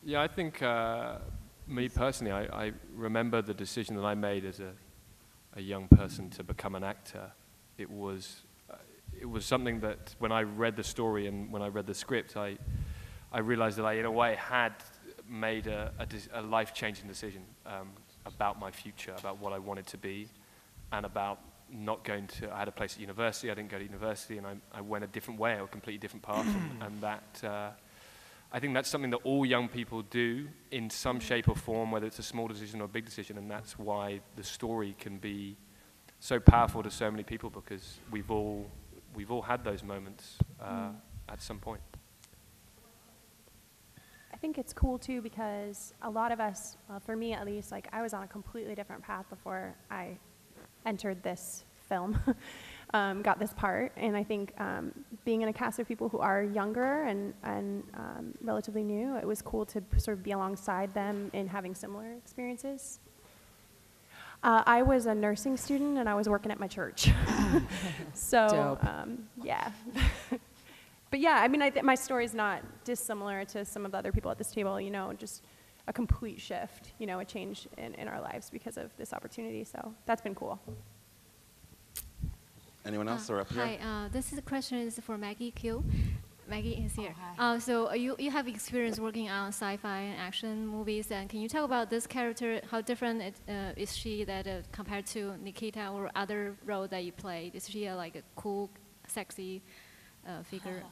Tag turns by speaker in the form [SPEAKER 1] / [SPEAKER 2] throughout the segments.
[SPEAKER 1] Yeah, I think me personally, I remember the decision that I made as a young person to become an actor. It was something that when I read the story and when I read the script, I realized that I, in a way, had made a life-changing decision about my future, about what I wanted to be, and about not going to. I had a place at university. I didn't go to university, and I went a different way, a completely different path, and that. I think that's something that all young people do in some shape or form, whether it's a small decision or a big decision, and that's why the story can be so powerful to so many people, because we've all had those moments at some point.
[SPEAKER 2] I think it's cool too because a lot of us, for me at least, like I was on a completely different path before I entered this film, got this part, and I think being in a cast of people who are younger and relatively new, it was cool to sort of be alongside them in having similar experiences. I was a nursing student and I was working at my church. So, yeah. But yeah, I mean, my story is not dissimilar to some of the other people at this table, you know, just a complete shift, you know, a change in our lives because of this opportunity. So that's been cool.
[SPEAKER 3] Anyone else? Or up here?
[SPEAKER 4] Hi, this is question is for Maggie Q. Maggie is here. So you have experience working on sci-fi and action movies, and can you talk about this character? How different is she that compared to Nikita or other role that you played? Is she like a cool, sexy figure?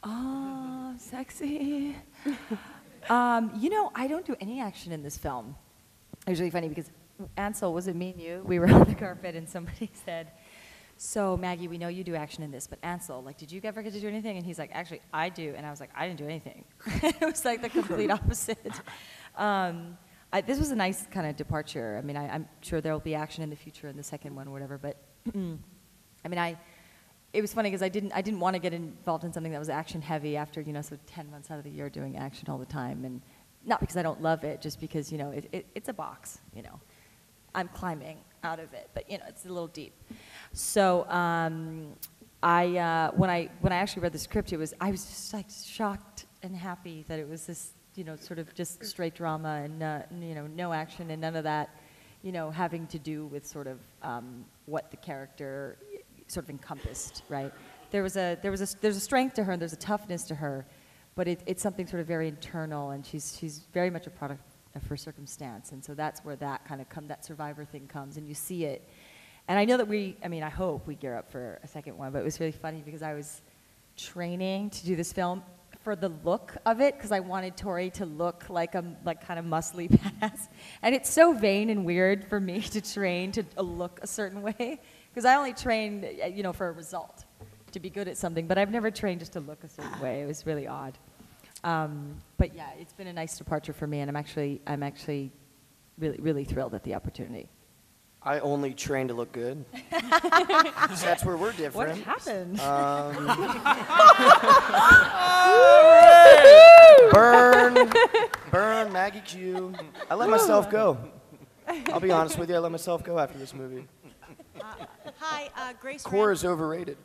[SPEAKER 5] Oh, sexy. You know, I don't do any action in this film. It was really funny because Ansel, was it me and you? We were on the carpet and somebody said, so Maggie, we know you do action in this, but Ansel, like, did you ever get to do anything? And he's like, actually, I do. And I was like, I didn't do anything. It was like the complete opposite. This was a nice kind of departure. I mean, I'm sure there will be action in the future in the second one or whatever, but I mean, it was funny because I didn't want to get involved in something that was action heavy after, you know, so 10 months out of the year doing action all the time. And not because I don't love it, just because, you know, it's a box, you know. I'm climbing out of it, but you know, it's a little deep. So when I actually read the script, I was just like shocked and happy that it was this, you know, sort of just straight drama and you know, no action and none of that, you know, having to do with sort of what the character sort of encompassed, right? There's a strength to her and there's a toughness to her, but it's something sort of very internal, and she's very much a product of her circumstance, and so that's where that kind of that survivor thing comes, and you see it. And I know that I hope we gear up for a second one, but it was really funny because I was training to do this film for the look of it, because I wanted Tori to look like kind of muscly badass, and it's so vain and weird for me to train to look a certain way, because I only train, you know, for a result, to be good at something, but I've never trained just to look a certain way. It was really odd. But yeah, it's been a nice departure for me, and I'm actually really, really thrilled at the opportunity.
[SPEAKER 6] I only train to look good. So that's where we're different.
[SPEAKER 5] What happened?
[SPEAKER 6] Burn, Maggie Q. I let myself go. I'll be honest with you, I let myself go after this movie.
[SPEAKER 7] Hi, Grace.
[SPEAKER 6] Core is overrated.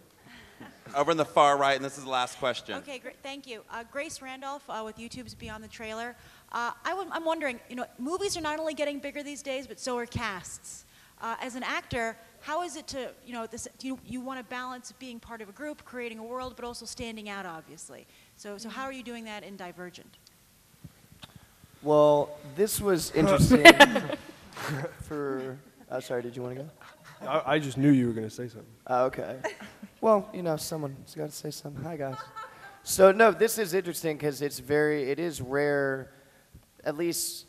[SPEAKER 3] Over in the far right, and this is the last question.
[SPEAKER 7] Okay, great. Thank you. Grace Randolph with YouTube's Beyond the Trailer. I'm wondering, you know, movies are not only getting bigger these days, but so are casts. As an actor, how is it to, you know, you want to balance being part of a group, creating a world, but also standing out, obviously. So how are you doing that in Divergent?
[SPEAKER 6] Well, this was interesting sorry, did you want to go?
[SPEAKER 8] I just knew you were going to say something.
[SPEAKER 6] Okay. Well, you know, someone's got to say something. Hi, guys. So, no, this is interesting because it is rare, at least,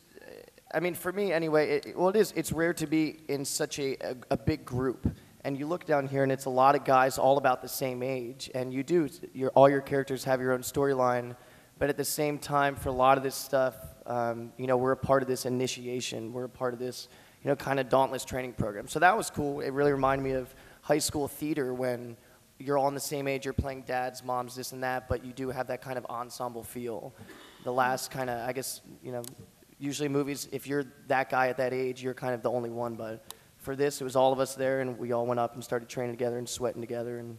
[SPEAKER 6] I mean, for me anyway, it's rare to be in such a big group. And you look down here and it's a lot of guys all about the same age. And all your characters have your own storyline. But at the same time, for a lot of this stuff, you know, we're a part of this initiation. We're a part of this, you know, kind of dauntless training program. So that was cool. It really reminded me of high school theater when you're all in the same age, you're playing dads, moms, this and that, but you do have that kind of ensemble feel. The last kind of, I guess, you know, usually movies, if you're that guy at that age, you're kind of the only one, but for this, it was all of us there, and we all went up and started training together and sweating together, and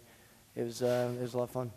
[SPEAKER 6] it was a lot of fun.